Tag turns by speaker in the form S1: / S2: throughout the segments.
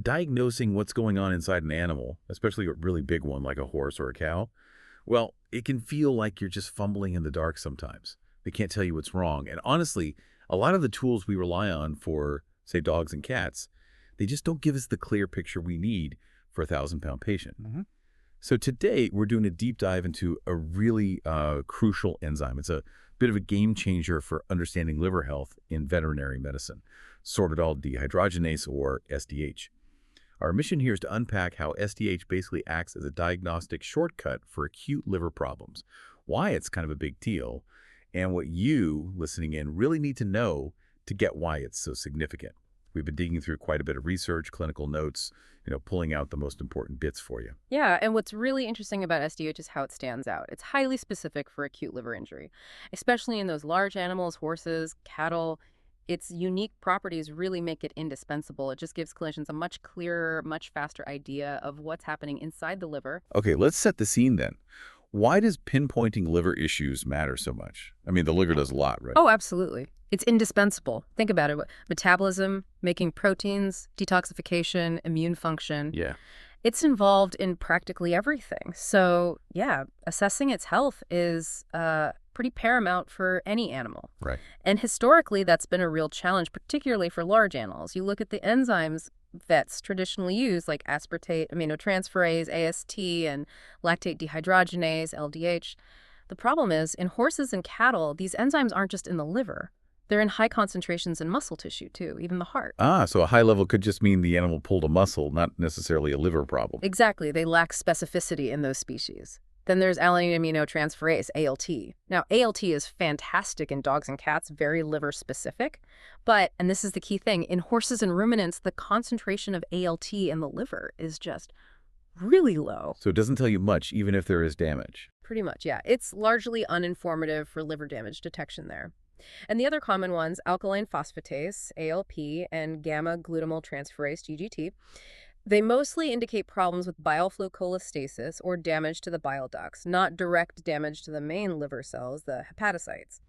S1: diagnosing what's going on inside an animal, especially a really big one like a horse or a cow, well, it can feel like you're just fumbling in the dark sometimes. They can't tell you what's wrong. And honestly, a lot of the tools we rely on for, say, dogs and cats, they just don't give us the clear picture we need for a 1,000-pound patient. So today, we're doing a deep dive into a really crucial enzyme. It's a bit of a game changer for understanding liver health in veterinary medicine, sorbitol dehydrogenase, or SDH. Our mission here is to unpack how SDH basically acts as a diagnostic shortcut for acute liver problems, why it's kind of a big deal, and what you, listening in, really need to know to get why it's so significant. We've been digging through quite a bit of research, clinical notes, pulling out the most important bits for you.
S2: Yeah, and what's really interesting about SDH is how it stands out. It's highly specific for acute liver injury, especially in those large animals, horses, cattle. Its unique properties really make it indispensable. It just gives clinicians a much clearer, much faster idea of what's happening inside the liver.
S1: Okay, let's set the scene then. Why does pinpointing liver issues matter so much? I mean, the liver does a lot, right?
S2: Oh, absolutely. It's indispensable. Think about it. Metabolism, making proteins, detoxification, immune function.
S1: Yeah.
S2: It's involved in practically everything. So, yeah, assessing its health is pretty paramount for any animal.
S1: Right.
S2: And historically, that's been a real challenge, particularly for large animals. You look at the enzymes vets traditionally use, like aspartate aminotransferase, AST, and lactate dehydrogenase, LDH. The problem is, in horses and cattle, these enzymes aren't just in the liver. They're in high concentrations in muscle tissue, too, even the heart.
S1: So a high level could just mean the animal pulled a muscle, not necessarily a liver problem.
S2: Exactly. They lack specificity in those species. Then there's alanine aminotransferase, ALT. Now, ALT is fantastic in dogs and cats, very liver specific. But, and this is the key thing, in horses and ruminants, the concentration of ALT in the liver is just really low.
S1: So it doesn't tell you much, even if there is damage.
S2: Pretty much, yeah. It's largely uninformative for liver damage detection there. And the other common ones, alkaline phosphatase, ALP, and gamma-glutamyl-transferase, GGT, they mostly indicate problems with bile flow cholestasis or damage to the bile ducts, not direct damage to the main liver cells, the hepatocytes.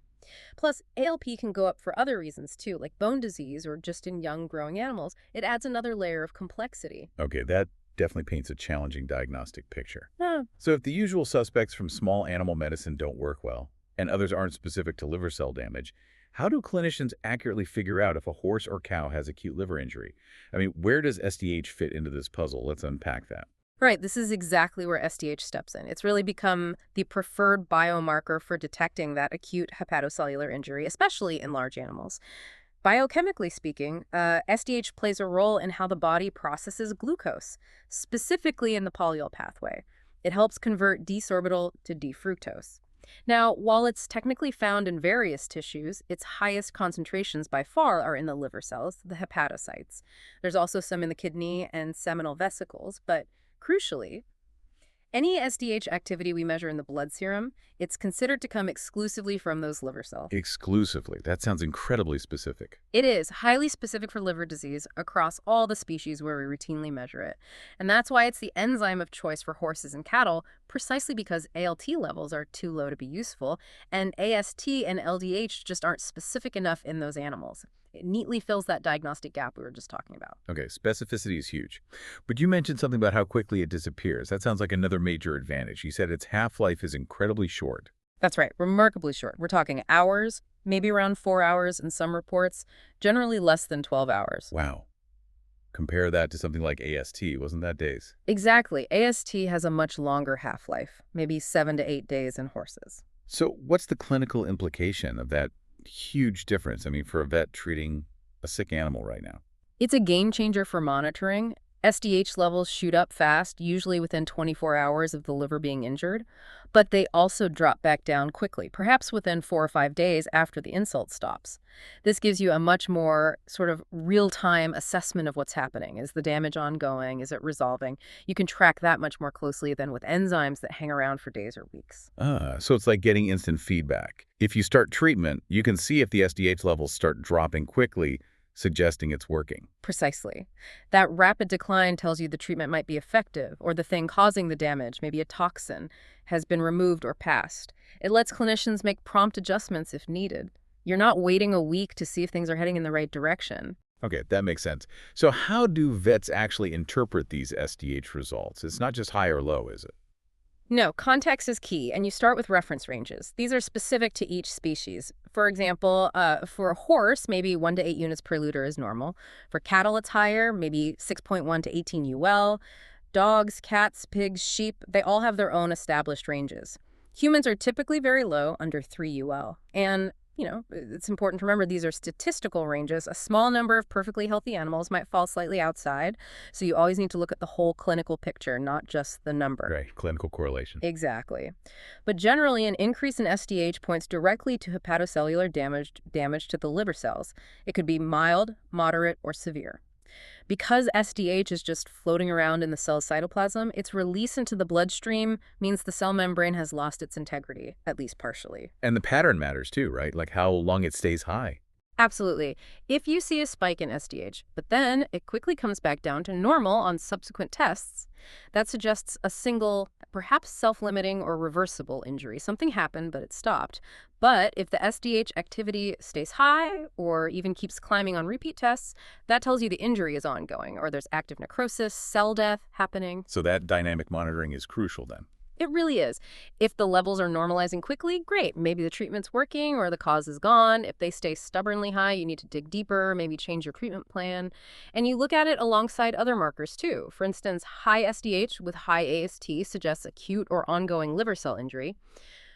S2: Plus, ALP can go up for other reasons too, like bone disease or just in young growing animals. It adds another layer of complexity.
S1: Okay, that definitely paints a challenging diagnostic picture.
S2: Yeah.
S1: So if the usual suspects from small animal medicine don't work well, and others aren't specific to liver cell damage, how do clinicians accurately figure out if a horse or cow has acute liver injury? I mean, where does SDH fit into this puzzle? Let's unpack that.
S2: Right, this is exactly where SDH steps in. It's really become the preferred biomarker for detecting that acute hepatocellular injury, especially in large animals. Biochemically speaking, SDH plays a role in how the body processes glucose, specifically in the polyol pathway. It helps convert D-sorbitol to D-fructose. Now, while it's technically found in various tissues, its highest concentrations by far are in the liver cells, the hepatocytes. There's also some in the kidney and seminal vesicles, but crucially, any SDH activity we measure in the blood serum, it's considered to come exclusively from those liver cells.
S1: Exclusively. That sounds incredibly specific.
S2: It is highly specific for liver disease across all the species where we routinely measure it. And that's why it's the enzyme of choice for horses and cattle, precisely because ALT levels are too low to be useful, and AST and LDH just aren't specific enough in those animals. It neatly fills that diagnostic gap we were just talking about.
S1: Okay, specificity is huge. But you mentioned something about how quickly it disappears. That sounds like another major advantage. You said its half-life is incredibly short.
S2: That's right, remarkably short. We're talking hours, maybe around 4 hours in some reports, generally less than 12 hours.
S1: Wow. Compare that to something like AST. Wasn't that days?
S2: Exactly. AST has a much longer half-life, maybe 7 to 8 days in horses.
S1: So what's the clinical implication of that huge difference, for a vet treating a sick animal right now?
S2: It's a game changer for monitoring. SDH levels shoot up fast, usually within 24 hours of the liver being injured, but they also drop back down quickly, perhaps within 4 or 5 days after the insult stops. This gives you a much more sort of real-time assessment of what's happening. Is the damage ongoing? Is it resolving? You can track that much more closely than with enzymes that hang around for days or weeks.
S1: So it's like getting instant feedback. If you start treatment, you can see if the SDH levels start dropping quickly, suggesting it's working.
S2: Precisely. That rapid decline tells you the treatment might be effective, or the thing causing the damage, maybe a toxin, has been removed or passed. It lets clinicians make prompt adjustments if needed. You're not waiting a week to see if things are heading in the right direction.
S1: Okay, that makes sense. So how do vets actually interpret these SDH results? It's not just high or low, is it?
S2: No, context is key, and you start with reference ranges. These are specific to each species. For example, for a horse, maybe 1 to 8 units per liter is normal. For cattle, it's higher, maybe 6.1 to 18 UL. Dogs, cats, pigs, sheep, they all have their own established ranges. Humans are typically very low, under 3 UL. And, it's important to remember these are statistical ranges. A small number of perfectly healthy animals might fall slightly outside, so you always need to look at the whole clinical picture, not just the number.
S1: Right, clinical correlation.
S2: Exactly. But generally, an increase in SDH points directly to hepatocellular damage to the liver cells. It could be mild, moderate, or severe. Because SDH is just floating around in the cell's cytoplasm, its release into the bloodstream means the cell membrane has lost its integrity, at least partially.
S1: And the pattern matters too, right? Like how long it stays high.
S2: Absolutely. If you see a spike in SDH, but then it quickly comes back down to normal on subsequent tests, that suggests a single, perhaps self-limiting or reversible injury. Something happened, but it stopped. But if the SDH activity stays high or even keeps climbing on repeat tests, that tells you the injury is ongoing or there's active necrosis, cell death happening.
S1: So that dynamic monitoring is crucial then.
S2: It really is. If the levels are normalizing quickly, great. Maybe the treatment's working or the cause is gone. If they stay stubbornly high, you need to dig deeper, maybe change your treatment plan. And you look at it alongside other markers too. For instance, high SDH with high AST suggests acute or ongoing liver cell injury.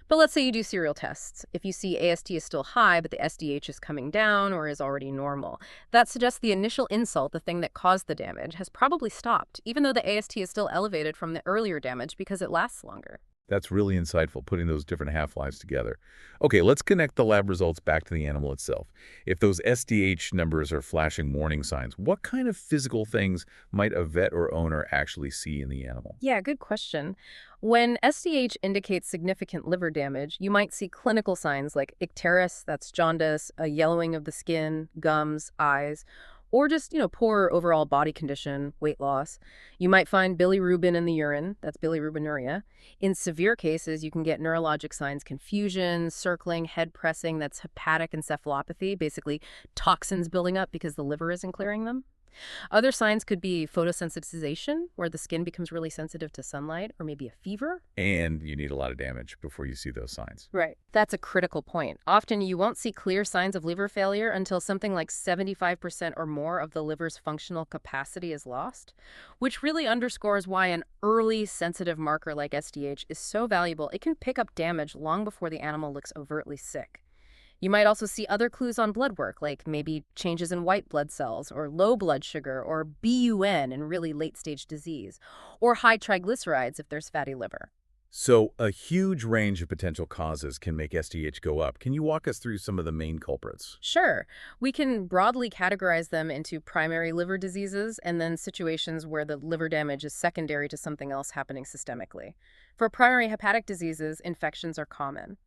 S2: But let's say you do serial tests. If you see AST is still high, but the SDH is coming down or is already normal, that suggests the initial insult, the thing that caused the damage, has probably stopped, even though the AST is still elevated from the earlier damage because it lasts longer.
S1: That's really insightful, putting those different half-lives together. Okay, let's connect the lab results back to the animal itself. If those SDH numbers are flashing warning signs, what kind of physical things might a vet or owner actually see in the animal?
S2: Yeah, good question. When SDH indicates significant liver damage, you might see clinical signs like icterus, that's jaundice, a yellowing of the skin, gums, eyes, or just, poor overall body condition, weight loss. You might find bilirubin in the urine, that's bilirubinuria. In severe cases, you can get neurologic signs, confusion, circling, head pressing, that's hepatic encephalopathy, basically toxins building up because the liver isn't clearing them. Other signs could be photosensitization, where the skin becomes really sensitive to sunlight, or maybe a fever.
S1: And you need a lot of damage before you see those signs.
S2: Right. That's a critical point. Often you won't see clear signs of liver failure until something like 75% or more of the liver's functional capacity is lost, which really underscores why an early sensitive marker like SDH is so valuable. It can pick up damage long before the animal looks overtly sick. You might also see other clues on blood work, like maybe changes in white blood cells, or low blood sugar, or BUN in really late-stage disease, or high triglycerides if there's fatty liver.
S1: So a huge range of potential causes can make SDH go up. Can you walk us through some of the main culprits?
S2: Sure, we can broadly categorize them into primary liver diseases and then situations where the liver damage is secondary to something else happening systemically. For primary hepatic diseases, infections are common.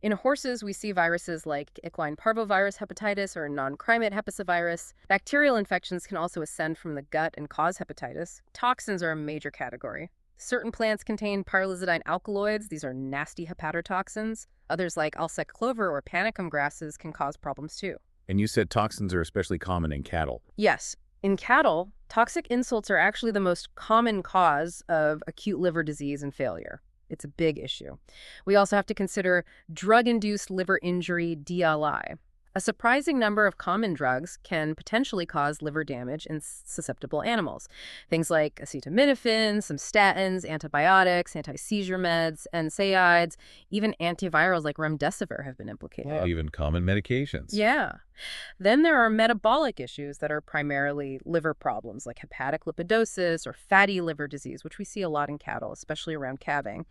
S2: In horses, we see viruses like equine parvovirus hepatitis or non-primate hepatovirus. Bacterial infections can also ascend from the gut and cause hepatitis. Toxins are a major category. Certain plants contain pyrrolizidine alkaloids. These are nasty hepatotoxins. Others like Alsec clover or panicum grasses can cause problems too.
S1: And you said toxins are especially common in cattle.
S2: Yes, in cattle, toxic insults are actually the most common cause of acute liver disease and failure. It's a big issue. We also have to consider drug-induced liver injury, DLI. A surprising number of common drugs can potentially cause liver damage in susceptible animals. Things like acetaminophen, some statins, antibiotics, anti-seizure meds, NSAIDs, even antivirals like remdesivir have been implicated.
S1: Wow. Even common medications.
S2: Yeah. Then there are metabolic issues that are primarily liver problems like hepatic lipidosis or fatty liver disease, which we see a lot in cattle, especially around calving.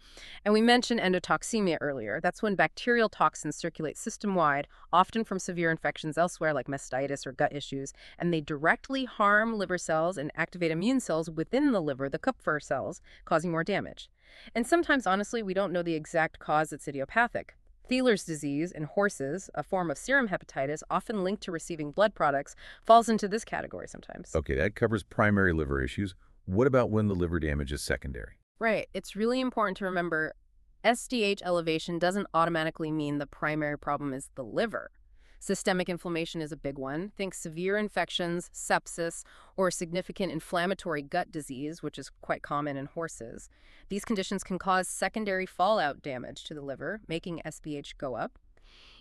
S2: And we mentioned endotoxemia earlier. That's when bacterial toxins circulate system-wide, often from severe infections elsewhere like mastitis or gut issues, and they directly harm liver cells and activate immune cells within the liver, the Kupffer cells, causing more damage. And sometimes, honestly, we don't know the exact cause that's idiopathic. Thieler's disease in horses, a form of serum hepatitis often linked to receiving blood products, falls into this category sometimes.
S1: Okay, that covers primary liver issues. What about when the liver damage is secondary?
S2: Right. It's really important to remember SDH elevation doesn't automatically mean the primary problem is the liver. Systemic inflammation is a big one. Think severe infections, sepsis, or significant inflammatory gut disease, which is quite common in horses. These conditions can cause secondary fallout damage to the liver, making SPH go up.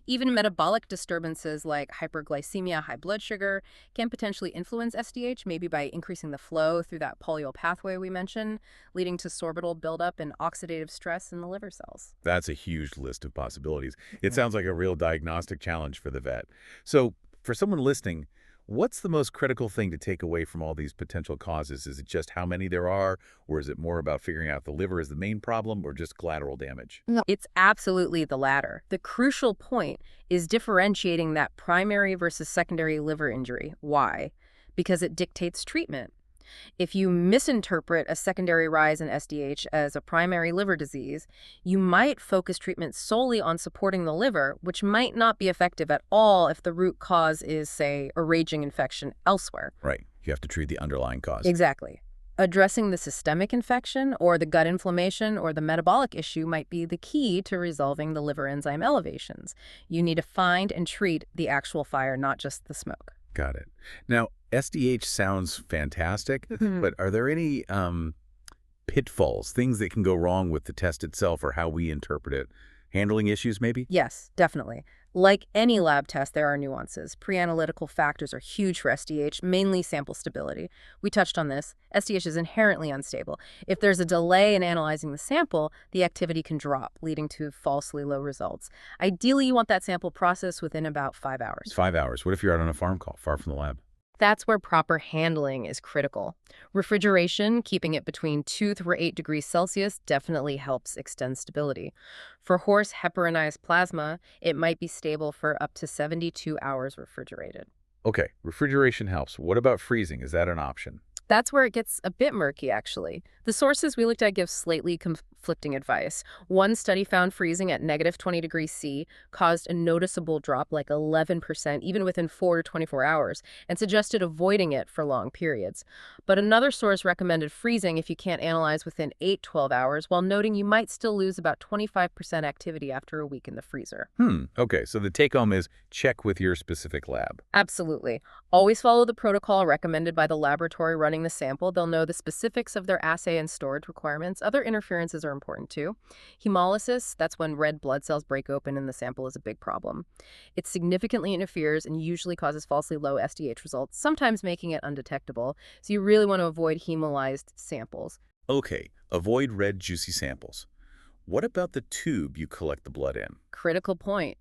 S2: Even metabolic disturbances like hyperglycemia, high blood sugar, can potentially influence SDH, maybe by increasing the flow through that polyol pathway we mentioned, leading to sorbitol buildup and oxidative stress in the liver cells.
S1: That's a huge list of possibilities. It sounds like a real diagnostic challenge for the vet. So, for someone listening, what's the most critical thing to take away from all these potential causes? Is it just how many there are, or is it more about figuring out the liver is the main problem, or just collateral damage?
S2: No. It's absolutely the latter. The crucial point is differentiating that primary versus secondary liver injury. Why? Because it dictates treatment. If you misinterpret a secondary rise in SDH as a primary liver disease, you might focus treatment solely on supporting the liver, which might not be effective at all if the root cause is, say, a raging infection elsewhere.
S1: Right. You have to treat the underlying cause.
S2: Exactly. Addressing the systemic infection or the gut inflammation or the metabolic issue might be the key to resolving the liver enzyme elevations. You need to find and treat the actual fire, not just the smoke.
S1: Got it. Now, SDH sounds fantastic, but are there any pitfalls, things that can go wrong with the test itself or how we interpret it? Handling issues, maybe?
S2: Yes, definitely. Like any lab test, there are nuances. Pre-analytical factors are huge for SDH, mainly sample stability. We touched on this. SDH is inherently unstable. If there's a delay in analyzing the sample, the activity can drop, leading to falsely low results. Ideally, you want that sample processed within about 5 hours.
S1: 5 hours. What if you're out on a farm call, far from the lab?
S2: That's where proper handling is critical. Refrigeration, keeping it between 2 through 8 degrees Celsius, definitely helps extend stability. For horse heparinized plasma, it might be stable for up to 72 hours refrigerated.
S1: Okay, refrigeration helps. What about freezing? Is that an option?
S2: That's where it gets a bit murky, actually. The sources we looked at give slightly conflicting advice. One study found freezing at -20 degrees C caused a noticeable drop, like 11%, even within 4 to 24 hours, and suggested avoiding it for long periods. But another source recommended freezing if you can't analyze within 8-12 hours, while noting you might still lose about 25% activity after a week in the freezer.
S1: Okay, so the take-home is check with your specific lab.
S2: Absolutely. Always follow the protocol recommended by the laboratory running the sample. They'll know the specifics of their assay and storage requirements. Other interferences are important too. Hemolysis, that's when red blood cells break open and the sample is a big problem. It significantly interferes and usually causes falsely low SDH results, sometimes making it undetectable. So you really want to avoid hemolyzed samples.
S1: Okay, avoid red, juicy samples. What about the tube you collect the blood in?
S2: Critical point.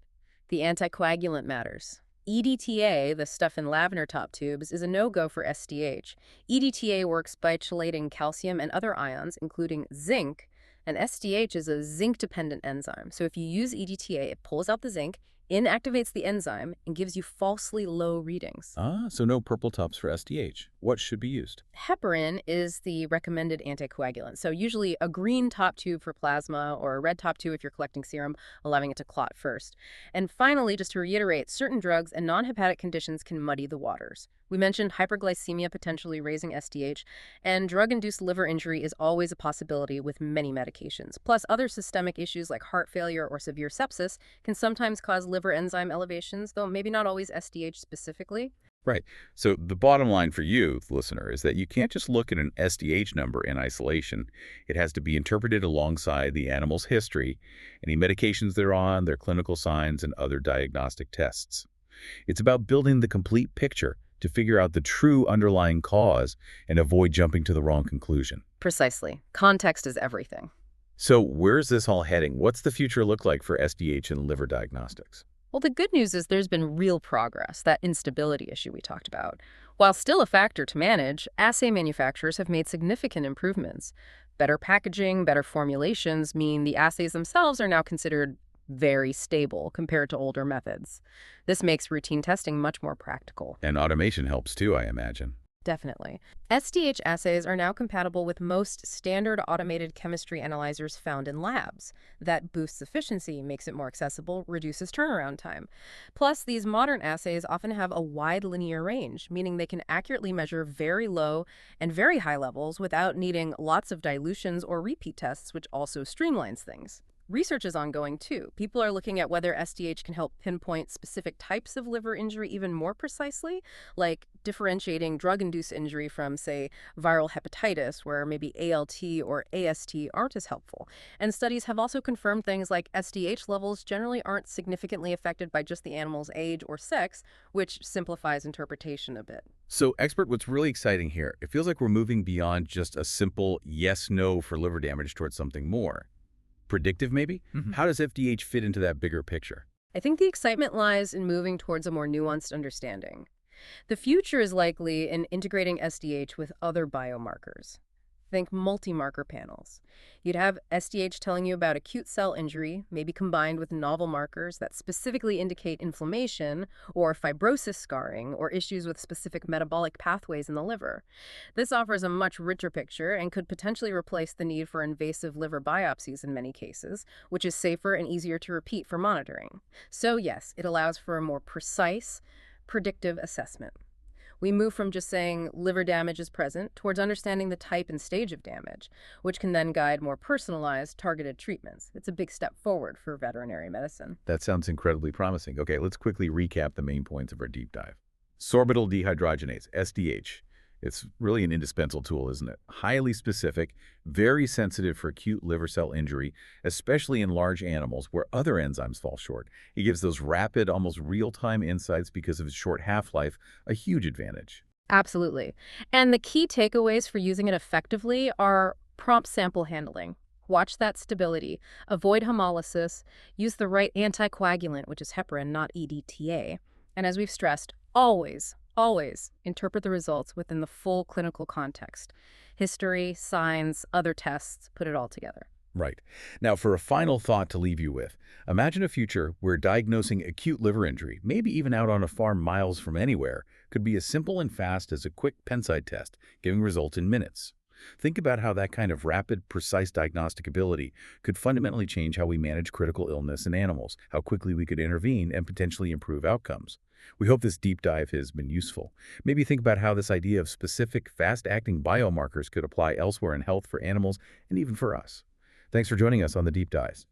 S2: The anticoagulant matters. EDTA, the stuff in lavender top tubes, is a no-go for SDH. EDTA works by chelating calcium and other ions, including zinc, and SDH is a zinc-dependent enzyme. So if you use EDTA, it pulls out the zinc, inactivates the enzyme, and gives you falsely low readings.
S1: So no purple tubs for SDH. What should be used?
S2: Heparin is the recommended anticoagulant. So usually a green top tube for plasma or a red top tube if you're collecting serum, allowing it to clot first. And finally, just to reiterate, certain drugs and non-hepatic conditions can muddy the waters. We mentioned hyperglycemia potentially raising SDH, and drug-induced liver injury is always a possibility with many medications. Plus, other systemic issues like heart failure or severe sepsis can sometimes cause liver enzyme elevations, though maybe not always SDH specifically.
S1: Right. So the bottom line for you, the listener, is that you can't just look at an SDH number in isolation. It has to be interpreted alongside the animal's history, any medications they're on, their clinical signs, and other diagnostic tests. It's about building the complete picture to figure out the true underlying cause and avoid jumping to the wrong conclusion.
S2: Precisely. Context is everything.
S1: So where's this all heading? What's the future look like for SDH and liver diagnostics?
S2: Well, the good news is there's been real progress, that instability issue we talked about. While still a factor to manage, assay manufacturers have made significant improvements. Better packaging, better formulations mean the assays themselves are now considered very stable compared to older methods. This makes routine testing much more practical.
S1: And automation helps too, I imagine.
S2: Definitely. SDH assays are now compatible with most standard automated chemistry analyzers found in labs. That boosts efficiency, makes it more accessible, reduces turnaround time. Plus, these modern assays often have a wide linear range, meaning they can accurately measure very low and very high levels without needing lots of dilutions or repeat tests, which also streamlines things. Research is ongoing too. People are looking at whether SDH can help pinpoint specific types of liver injury even more precisely, like differentiating drug-induced injury from, say, viral hepatitis, where maybe ALT or AST aren't as helpful. And studies have also confirmed things like SDH levels generally aren't significantly affected by just the animal's age or sex, which simplifies interpretation a bit.
S1: So, expert, what's really exciting here, it feels like we're moving beyond just a simple yes-no for liver damage towards something more. Predictive, maybe? How does FDH fit into that bigger picture?
S2: I think the excitement lies in moving towards a more nuanced understanding. The future is likely in integrating SDH with other biomarkers. Think multi-marker panels. You'd have SDH telling you about acute cell injury, maybe combined with novel markers that specifically indicate inflammation or fibrosis scarring or issues with specific metabolic pathways in the liver. This offers a much richer picture and could potentially replace the need for invasive liver biopsies in many cases, which is safer and easier to repeat for monitoring. So yes, it allows for a more precise, predictive assessment. We move from just saying liver damage is present towards understanding the type and stage of damage, which can then guide more personalized, targeted treatments. It's a big step forward for veterinary medicine.
S1: That sounds incredibly promising. Okay, let's quickly recap the main points of our deep dive. Sorbitol dehydrogenase, SDH. It's really an indispensable tool, isn't it? Highly specific, very sensitive for acute liver cell injury, especially in large animals where other enzymes fall short. It gives those rapid, almost real-time insights because of its short half-life, a huge advantage.
S2: Absolutely. And the key takeaways for using it effectively are prompt sample handling. Watch that stability. Avoid hemolysis. Use the right anticoagulant, which is heparin, not EDTA. And as we've stressed, always interpret the results within the full clinical context. History, signs, other tests, put it all together.
S1: Right. Now, for a final thought to leave you with, imagine a future where diagnosing acute liver injury, maybe even out on a farm miles from anywhere, could be as simple and fast as a quick Penside test, giving results in minutes. Think about how that kind of rapid, precise diagnostic ability could fundamentally change how we manage critical illness in animals, how quickly we could intervene and potentially improve outcomes. We hope this deep dive has been useful. Maybe think about how this idea of specific, fast-acting biomarkers could apply elsewhere in health for animals and even for us. Thanks for joining us on the Deep Dives.